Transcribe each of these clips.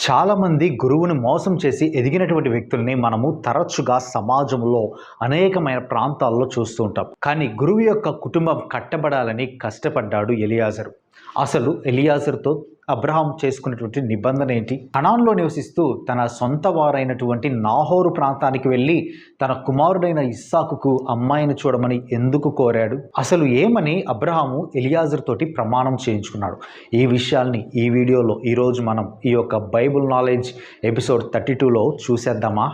చాలామంది గురువుని మోసం చేసి ఎదిగినటువంటి వ్యక్తుల్ని మనము తరచుగా సమాజంలో అనేకమైన ప్రాంతాల్లో చూస్తూ ఉంటాం. కానీ గురువు యొక్క కుటుంబం కట్టబడాలని కష్టపడ్డాడు ఎలియాజరు. అసలు ఎలియాజరుతో అబ్రహాం చేసుకున్నటువంటి నిబంధన ఏంటి? కనాన్లో నివసిస్తూ తన సొంత వారైనటువంటి నాహోరు ప్రాంతానికి వెళ్ళి తన కుమారుడైన ఇస్సాకుకు అమ్మాయిని చూడమని ఎందుకు కోరాడు? అసలు ఏమని అబ్రహాము ఎలియాజరు తోటి ప్రమాణం చేయించుకున్నాడు? ఈ విషయాల్ని ఈ వీడియోలో ఈరోజు మనం ఈ యొక్క బైబుల్ నాలెడ్జ్ ఎపిసోడ్ 32లో చూసేద్దామా?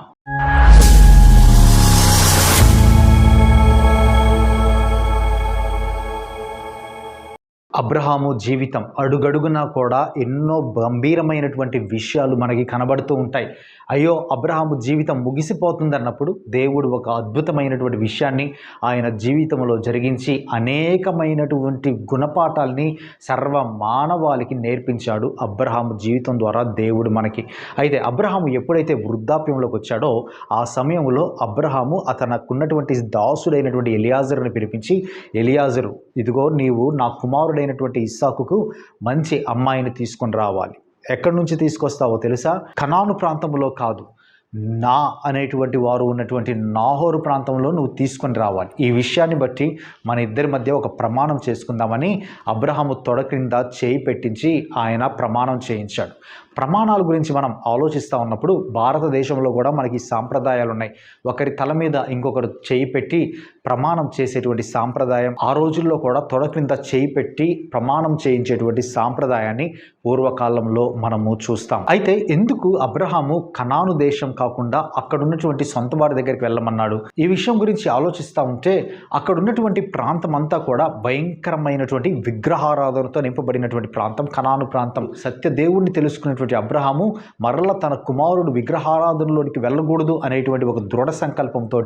అబ్రహాము జీవితం అడుగడుగునా కూడా ఎన్నో గంభీరమైనటువంటి విషయాలు మనకి కనబడుతూ ఉంటాయి. అయ్యో, అబ్రహాము జీవితం ముగిసిపోతుందన్నప్పుడు దేవుడు ఒక అద్భుతమైనటువంటి విషయాన్ని ఆయన జీవితంలో జరిగించి అనేకమైనటువంటి గుణపాఠాలని సర్వ మానవాళికి నేర్పించాడు అబ్రహాము జీవితం ద్వారా దేవుడు మనకి. అయితే అబ్రహాము ఎప్పుడైతే వృద్ధాప్యంలోకి వచ్చాడో ఆ సమయంలో అబ్రహాము తనకున్నటువంటి దాసుడైనటువంటి ఎలియాజరుని పిలిపించి, ఎలియాజరు, ఇదిగో నీవు నా కుమారుడైనటువంటి ఇస్సాకుకు మంచి అమ్మాయిని తీసుకొని రావాలి. ఎక్కడి నుంచి తీసుకొస్తావో తెలుసా? కనాను ప్రాంతంలో కాదు, నా అనేటువంటి వారు ఉన్నటువంటి నాహోరు ప్రాంతంలో నువ్వు తీసుకొని రావాలి. ఈ విషయాన్ని బట్టి మన ఇద్దరి మధ్య ఒక ప్రమాణం చేసుకుందామని అబ్రహాము తొడ క్రింద చేయి పెట్టించి ఆయన ప్రమాణం చేయించాడు. ప్రమాణాల గురించి మనం ఆలోచిస్తూ ఉన్నప్పుడు భారతదేశంలో కూడా మనకి సాంప్రదాయాలు ఉన్నాయి. ఒకరి తల మీద ఇంకొకరు చేయి పెట్టి ప్రమాణం చేసేటువంటి సాంప్రదాయం, ఆ రోజుల్లో కూడా తొడ క్రింద చేయి పెట్టి ప్రమాణం చేయించేటువంటి సాంప్రదాయాన్ని పూర్వకాలంలో మనము చూస్తాం. అయితే ఎందుకు అబ్రహాము కనాను దేశం కాకుండా అక్కడ ఉన్నటువంటి సొంత వారి దగ్గరికి వెళ్ళమన్నాడు? ఈ విషయం గురించి ఆలోచిస్తూ ఉంటే అక్కడ ఉన్నటువంటి ప్రాంతం అంతా కూడా భయంకరమైనటువంటి విగ్రహారాధనతో నింపబడినటువంటి ప్రాంతం కనాను ప్రాంతం. సత్యదేవుణ్ణి తెలుసుకున్నటువంటి అబ్రహాము మరల తన కుమారుడు విగ్రహారాధనలోనికి వెళ్ళకూడదు అనేటువంటి ఒక దృఢ సంకల్పంతో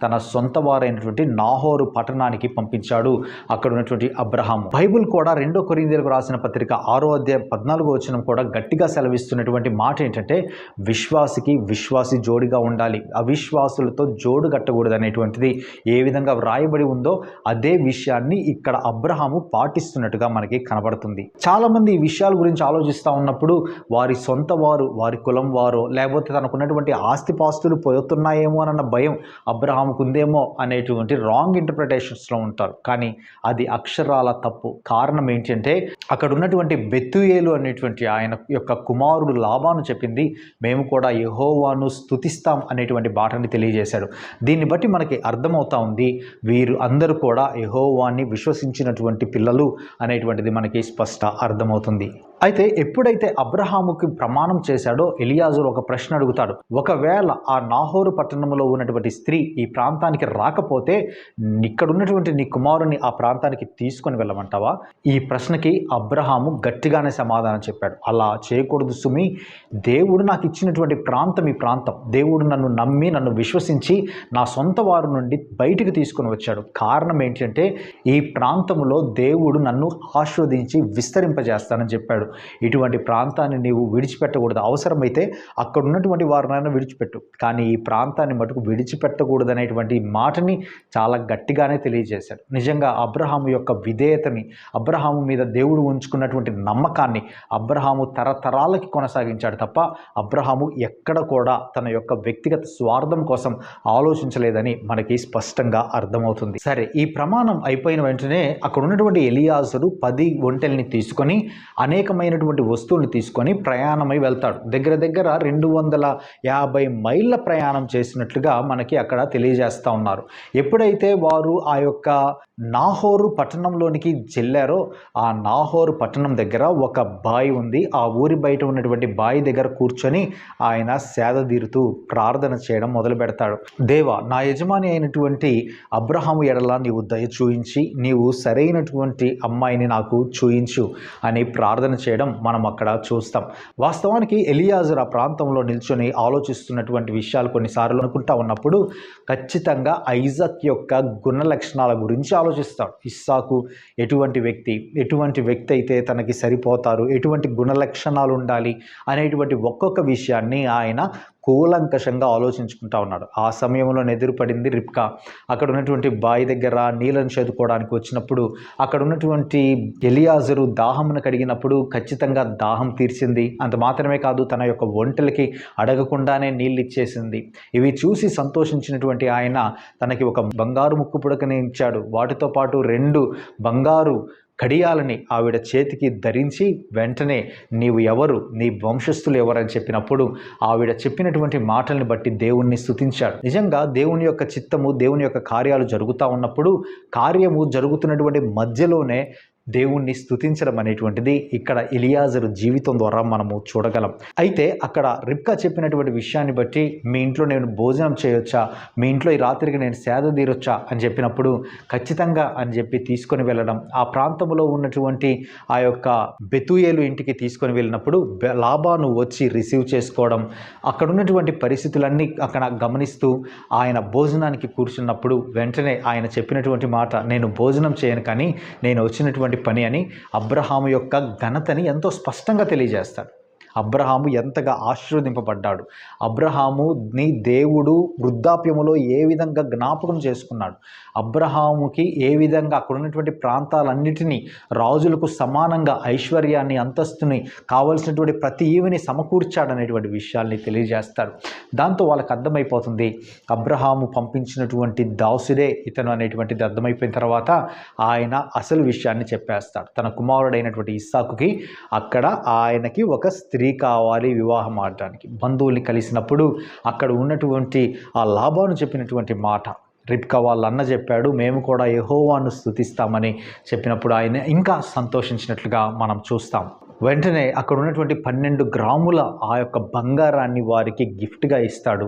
తన సొంత వారైనటువంటి నాహోరు పట్టణానికి పంపించాడు అక్కడ ఉన్నటువంటి అబ్రహాము. బైబిల్ కూడా 2 కొరింథీయులకు రాసిన పత్రిక 6వ అధ్యాయం 14వ వచనం కూడా గట్టిగా సెలవిస్తున్నటువంటి మాట ఏంటంటే, విశ్వాసికి విశ్వాసి జోడిగా ఉండాలి, అవిశ్వాసులతో జోడు కట్టకూడదు అనేటువంటిది ఏ విధంగా వ్రాయబడి ఉందో అదే విషయాన్ని ఇక్కడ అబ్రహాము పాటిస్తున్నట్టుగా మనకి కనబడుతుంది. చాలామంది ఈ విషయాల గురించి ఆలోచిస్తూ ఉన్నప్పుడు వారి సొంత వారు, వారి కులం వారు, లేకపోతే తనకున్నటువంటి ఆస్తిపాస్తులు పోతున్నాయేమో అన్న భయం అబ్రహాముకు ఉందేమో అనేటువంటి రాంగ్ ఇంటర్ప్రిటేషన్స్లో ఉంటారు. కానీ అది అక్షరాల తప్పు. కారణం ఏంటంటే అక్కడ ఉన్నటువంటి బెతుయేలు అనేటువంటి ఆయన యొక్క కుమారుడు లాబాను చెప్పింది, మేము కూడా యెహోవాను స్తుతిస్తాం అనేటువంటి మాటని తెలియజేశాడు. దీన్ని బట్టి మనకి అర్థమవుతా ఉంది, వీరు అందరూ కూడా యెహోవాని విశ్వసించినటువంటి పిల్లలు అనేటువంటిది మనకి స్పష్ట అర్థమవుతుంది. అయితే ఎప్పుడైతే అబ్రహాముకి ప్రమాణం చేశాడో ఎలియాజరు ఒక ప్రశ్న అడుగుతాడు. ఒకవేళ ఆ నాహోరు పట్టణంలో ఉన్నటువంటి స్త్రీ ఈ ప్రాంతానికి రాకపోతే ఇక్కడ ఉన్నటువంటి నీ కుమారుని ఆ ప్రాంతానికి తీసుకొని వెళ్ళమంటావా? ఈ ప్రశ్నకి అబ్రహాము గట్టిగానే సమాధానం చెప్పాడు. అలా చేయకూడదు సుమి, దేవుడు నాకు ఇచ్చినటువంటి ప్రాంతం ఈ ప్రాంతం. దేవుడు నన్ను నమ్మి నన్ను విశ్వసించి నా సొంత వారి నుండి బయటికి తీసుకొని వచ్చాడు. కారణం ఏంటంటే ఈ ప్రాంతంలో దేవుడు నన్ను ఆశీర్వదించి విస్తరింపజేస్తానని చెప్పాడు. ఇటువంటి ప్రాంతాన్ని నీవు విడిచిపెట్టకూడదు. అవసరమైతే అక్కడ ఉన్నటువంటి వారినైనా విడిచిపెట్టు, కానీ ఈ ప్రాంతాన్ని మటుకు విడిచిపెట్టకూడదు అనేటువంటి మాటని చాలా గట్టిగానే తెలియజేశాడు. నిజంగా అబ్రహాము యొక్క విధేయతని, అబ్రహాము మీద దేవుడు ఉంచుకున్నటువంటి నమ్మకాన్ని అబ్రహాము తరతరాలకి కొనసాగించాడు తప్ప అబ్రహాము ఎక్కడ కూడా తన యొక్క వ్యక్తిగత స్వార్థం కోసం ఆలోచించలేదని మనకి స్పష్టంగా అర్థమవుతుంది. సరే, ఈ ప్రమాణం అయిపోయిన వెంటనే అక్కడ ఉన్నటువంటి ఎలియాజరు 10 ఒంటెల్ని తీసుకొని అనేకమైనటువంటి వస్తువుల్ని తీసుకొని ప్రయాణమై వెళ్తాడు. దగ్గర దగ్గర 250 మైళ్ళ ప్రయాణం చేసినట్లుగా మనకి అక్కడ తెలియజేస్తూ ఉన్నారు. ఎప్పుడైతే వారు ఆ యొక్క నాహోరు పట్టణంలోనికి చెల్లారో ఆ నాహోరు పట్టణం దగ్గర ఒక బావి ఉంది. ఆ ఊరి బయట ఉన్నటువంటి బావి దగ్గర కూర్చొని ఆయన సేదతీరుతూ ప్రార్థన చేయడం మొదలు పెడతాడు. దేవా, నా యజమాని అయినటువంటి అబ్రహాము ఎడల నీవు దయ చూయించి నీవు సరైనటువంటి అమ్మాయిని నాకు చూయించు అని ప్రార్థన చేయడం మనం అక్కడ చూస్తాం. వాస్తవానికి ఎలియాజరు ఆ ప్రాంతంలో నిల్చొని ఆలోచిస్తున్నటువంటి విషయాలు కొన్నిసార్లు అనుకుంటా ఉన్నప్పుడు ఖచ్చితంగా ఐజాక్ యొక్క గుణ లక్షణాల గురించి ఆలోచిస్తాడు. ఇస్సాకు ఎటువంటి వ్యక్తి అయితే తనకి సరిపోతారు, ఎటువంటి గుణ లక్షణాలు ఉండాలి అనేటువంటి ఒక్కొక్క విషయాన్ని ఆయన కూలంకషంగా ఆలోచించుకుంటా ఉన్నాడు. ఆ సమయంలో ఎదురుపడింది రిబ్కా. అక్కడ ఉన్నటువంటి బావి దగ్గర నీళ్ళను చదువుకోవడానికి వచ్చినప్పుడు అక్కడ ఉన్నటువంటి ఎలియాజరు దాహమును కడిగినప్పుడు ఖచ్చితంగా దాహం తీర్చింది. అంత మాత్రమే కాదు, తన యొక్క ఒంటెలకి అడగకుండానే నీళ్ళు ఇచ్చేసింది. ఇవి చూసి సంతోషించినటువంటి ఆయన తనకి ఒక బంగారు ముక్కు పుడకని ఇచ్చాడు. వాటితో పాటు 2 బంగారు కడియాలని ఆవిడ చేతికి ధరించి వెంటనే నీవు ఎవరు, నీ వంశస్థులు ఎవరని చెప్పినప్పుడు ఆవిడ చెప్పినటువంటి మాటల్ని బట్టి దేవుణ్ణి స్తుతించాడు. నిజంగా దేవుని యొక్క చిత్తము, దేవుని యొక్క కార్యాలు జరుగుతూ ఉన్నప్పుడు కార్యము జరుగుతున్నటువంటి మధ్యలోనే దేవుణ్ణి స్తుతించడం అనేటువంటిది ఇక్కడ ఎలియాజరు జీవితం ద్వారా మనము చూడగలం. అయితే అక్కడ రిబ్కా చెప్పినటువంటి విషయాన్ని బట్టి మీ ఇంట్లో నేను భోజనం చేయొచ్చా, మీ ఇంట్లో ఈ రాత్రికి నేను సేద తీరొచ్చా అని చెప్పినప్పుడు ఖచ్చితంగా అని చెప్పి తీసుకొని వెళ్ళడం, ఆ ప్రాంతంలో ఉన్నటువంటి ఆ యొక్క బెతూయేలు ఇంటికి తీసుకొని వెళ్ళినప్పుడు లాబాను వచ్చి రిసీవ్ చేసుకోవడం, అక్కడ ఉన్నటువంటి పరిస్థితులన్నీ అక్కడ గమనిస్తూ ఆయన భోజనానికి కూర్చున్నప్పుడు వెంటనే ఆయన చెప్పినటువంటి మాట, నేను భోజనం చేయను కానీ నేను వచ్చినటువంటి పని అని అబ్రహాము యొక్క ఘనతని ఎంతో స్పష్టంగా తెలియజేస్తాడు. అబ్రహాము ఎంతగా ఆశీర్వదింపబడ్డాడు, అబ్రహాముని దేవుడు వృద్ధాప్యములో ఏ విధంగా జ్ఞాపకం చేసుకున్నాడు, అబ్రహాముకి ఏ విధంగా అక్కడ ఉన్నటువంటి ప్రాంతాలన్నిటినీ రాజులకు సమానంగా ఐశ్వర్యాన్ని, అంతస్తుని, కావలసినటువంటి ప్రతి ఈవిని సమకూర్చాడనేటువంటి విషయాల్ని తెలియజేస్తాడు. దాంతో వాళ్ళకి అర్థమైపోతుంది అబ్రహాము పంపించినటువంటి దాసుడే ఇతను అనేటువంటిది అర్థమైపోయిన తర్వాత ఆయన అసలు విషయాన్ని చెప్పేస్తాడు. తన కుమారుడైనటువంటి ఇస్సాకుకి అక్కడ ఆయనకి ఒక స్త్రీ కావాలి వివాహం ఆడడానికి. బంధువుల్ని కలిసినప్పుడు అక్కడ ఉన్నటువంటి ఆ లాబాను చెప్పినటువంటి మాట, రిబ్కా వాళ్ళ అన్న చెప్పాడు మేము కూడా యెహోవాను స్తుతిస్తామని చెప్పినప్పుడు ఆయన ఇంకా సంతోషించినట్లుగా మనం చూస్తాం. వెంటనే అక్కడ ఉన్నటువంటి 12 గ్రాముల ఆ యొక్క బంగారాన్ని వారికి గిఫ్ట్గా ఇస్తాడు.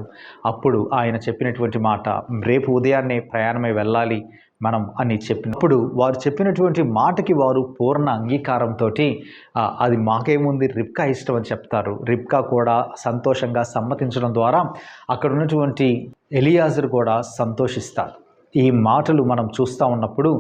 అప్పుడు ఆయన చెప్పినటువంటి మాట, రేపు ఉదయాన్నే ప్రయాణమై వెళ్ళాలి మనం అని చెప్పినప్పుడు వారు చెప్పినటువంటి మాటకి వారు పూర్ణ అంగీకారంతో అది మాకేముంది రిబ్కా ఇష్టం అని చెప్తారు. రిబ్కా కూడా సంతోషంగా సమ్మతించడం ద్వారా అక్కడ ఉన్నటువంటి ఎలియాజరు కూడా సంతోషిస్తారు. ఈ మాటలు మనం చూస్తూ ఉన్నప్పుడు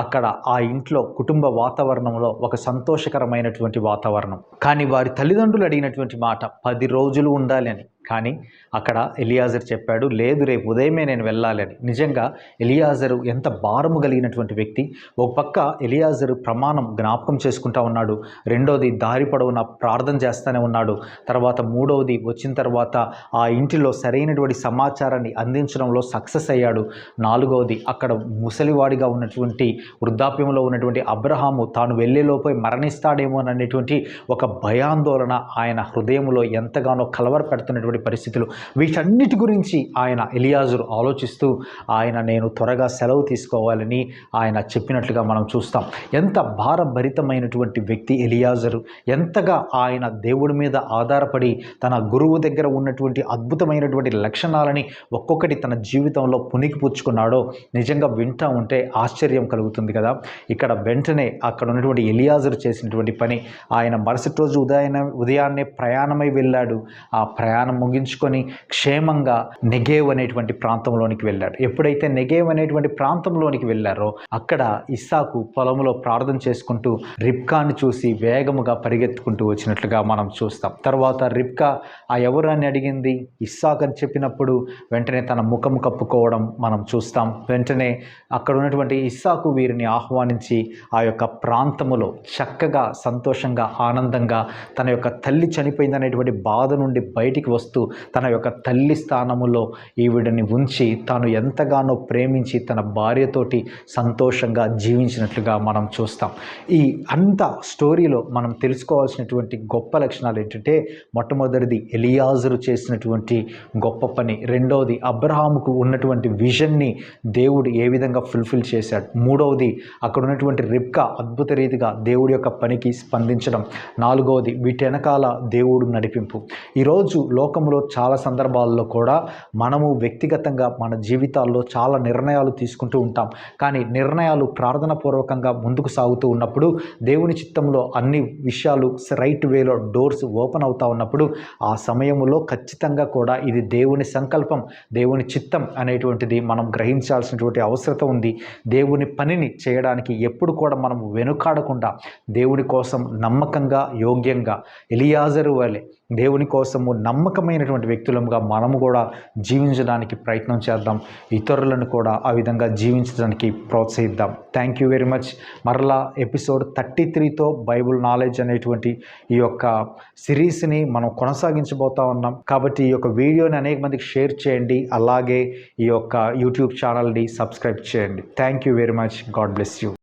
అక్కడ ఆ ఇంట్లో కుటుంబ వాతావరణంలో ఒక సంతోషకరమైనటువంటి వాతావరణం. కానీ వారి తల్లిదండ్రులు అడిగినటువంటి మాట 10 రోజులు ఉండాలి అని. కానీ అక్కడ ఎలియాజరు చెప్పాడు లేదు రేపు ఉదయమే నేను వెళ్ళాలి అని. నిజంగా ఎలియాజరు ఎంత భారము కలిగినటువంటి వ్యక్తి. ఒక పక్క ఎలియాజరు ప్రమాణం జ్ఞాపకం చేసుకుంటా ఉన్నాడు, రెండోది దారి పొడవునా ప్రార్థన చేస్తూనే ఉన్నాడు, తర్వాత మూడవది వచ్చిన తర్వాత ఆ ఇంటిలో సరైనటువంటి సమాచారాన్ని అందించడంలో సక్సెస్ అయ్యాడు, నాలుగవది అక్కడ ముసలివాడిగా ఉన్నటువంటి వృద్ధాప్యంలో ఉన్నటువంటి అబ్రహాము తాను వెళ్ళేలోపై మరణిస్తాడేమో అనేటువంటి ఒక భయాందోళన ఆయన హృదయంలో ఎంతగానో కలవర పెడుతున్నటువంటి పరిస్థితులు. వీటన్నిటి గురించి ఆయన ఎలియాజరు ఆలోచిస్తూ ఆయన నేను త్వరగా సెలవు తీసుకోవాలని ఆయన చెప్పినట్లుగా మనం చూస్తాం. ఎంత భారభరితమైనటువంటి వ్యక్తి ఎలియాజరు, ఎంతగా ఆయన దేవుడి మీద ఆధారపడి తన గురువు దగ్గర ఉన్నటువంటి అద్భుతమైనటువంటి లక్షణాలని ఒక్కొక్కటి తన జీవితంలో పుణికిపుచ్చుకున్నాడో నిజంగా వింటూ ఉంటే ఆశ్చర్యం కలుగుతుంది కదా. ఇక్కడ వెంటనే అక్కడ ఉన్నటువంటి ఎలియాజరు చేసినటువంటి పని, ఆయన మరుసటి రోజు ఉదయాన్నే ప్రయాణమై వెళ్ళాడు. ఆ ప్రయాణం ముగించుకొని క్షేమంగా నెగేవ్ అనేటువంటి ప్రాంతంలోనికి వెళ్ళాడు. ఎప్పుడైతే నెగేవ్ అనేటువంటి ప్రాంతంలోనికి వెళ్ళారో అక్కడ ఇస్సాకు పొలంలో ప్రార్థన చేసుకుంటూ రిబ్కాను చూసి వేగముగా పరిగెత్తుకుంటూ వచ్చినట్లుగా మనం చూస్తాం. తర్వాత రిబ్కా ఆ ఎవరు అని అడిగింది, ఇస్సాకు అని చెప్పినప్పుడు వెంటనే తన ముఖము కప్పుకోవడం మనం చూస్తాం. వెంటనే అక్కడ ఉన్నటువంటి ఇస్సాకు వీరిని ఆహ్వానించి ఆ యొక్క ప్రాంతములో చక్కగా సంతోషంగా ఆనందంగా తన యొక్క తల్లి చనిపోయిందనేటువంటి బాధ నుండి బయటికి వస్తూ తన యొక్క తల్లి స్థానములో ఈవిడని ఉంచి తాను ఎంతగానో ప్రేమించి తన భార్యతోటి సంతోషంగా జీవించినట్లుగా మనం చూస్తాం. ఈ అంత స్టోరీలో మనం తెలుసుకోవాల్సినటువంటి గొప్ప లక్షణాలు ఏంటంటే, మొట్టమొదటిది ఎలియాజరు చేసినటువంటి గొప్ప పని, రెండవది అబ్రహాముకు ఉన్నటువంటి విజన్ని దేవుడు ఏ విధంగా ఫుల్ఫిల్ చేశాడు, మూడవది అక్కడ ఉన్నటువంటి రిబ్కా అద్భుత రీతిగా దేవుడి యొక్క పనికి స్పందించడం, నాలుగవది వీటి వెనకాల దేవుడు నడిపింపు. ఈరోజు లోకంలో చాలా సందర్భాల్లో కూడా మనము వ్యక్తిగతంగా మన జీవితాల్లో చాలా నిర్ణయాలు తీసుకుంటూ ఉంటాం. కానీ నిర్ణయాలు ప్రార్థనాపూర్వకంగా ముందుకు సాగుతూ ఉన్నప్పుడు దేవుని చిత్తంలో అన్ని విషయాలు రైట్ వేలో డోర్స్ ఓపెన్ అవుతూ ఉన్నప్పుడు ఆ సమయంలో ఖచ్చితంగా కూడా ఇది దేవుని సంకల్పం, దేవుని చిత్తం అనేటువంటిది మనం గ్రహించాల్సినటువంటి అవసరం ఉంది. దేవుని పనిని చేయడానికి ఎప్పుడు కూడా మనం వెనుకాడకుండా దేవుని కోసం నమ్మకంగా యోగ్యంగా ఎలియాజరు వలె దేవుని కోసము నమ్మకమైనటువంటి వ్యక్తులముగా మనము కూడా జీవించడానికి ప్రయత్నం చేద్దాం. ఇతరులను కూడా ఆ విధంగా జీవించడానికి ప్రోత్సహిద్దాం. Thank you very much. మరలా ఎపిసోడ్ 33తో బైబుల్ నాలెడ్జ్ అనేటువంటి ఈ యొక్క సిరీస్ని మనం కొనసాగించబోతా ఉన్నాం. కాబట్టి ఈ యొక్క వీడియోని అనేక మందికి షేర్ చేయండి. అలాగే ఈ యొక్క యూట్యూబ్ ఛానల్ని సబ్స్క్రైబ్ చేయండి. Thank you very much. God bless you.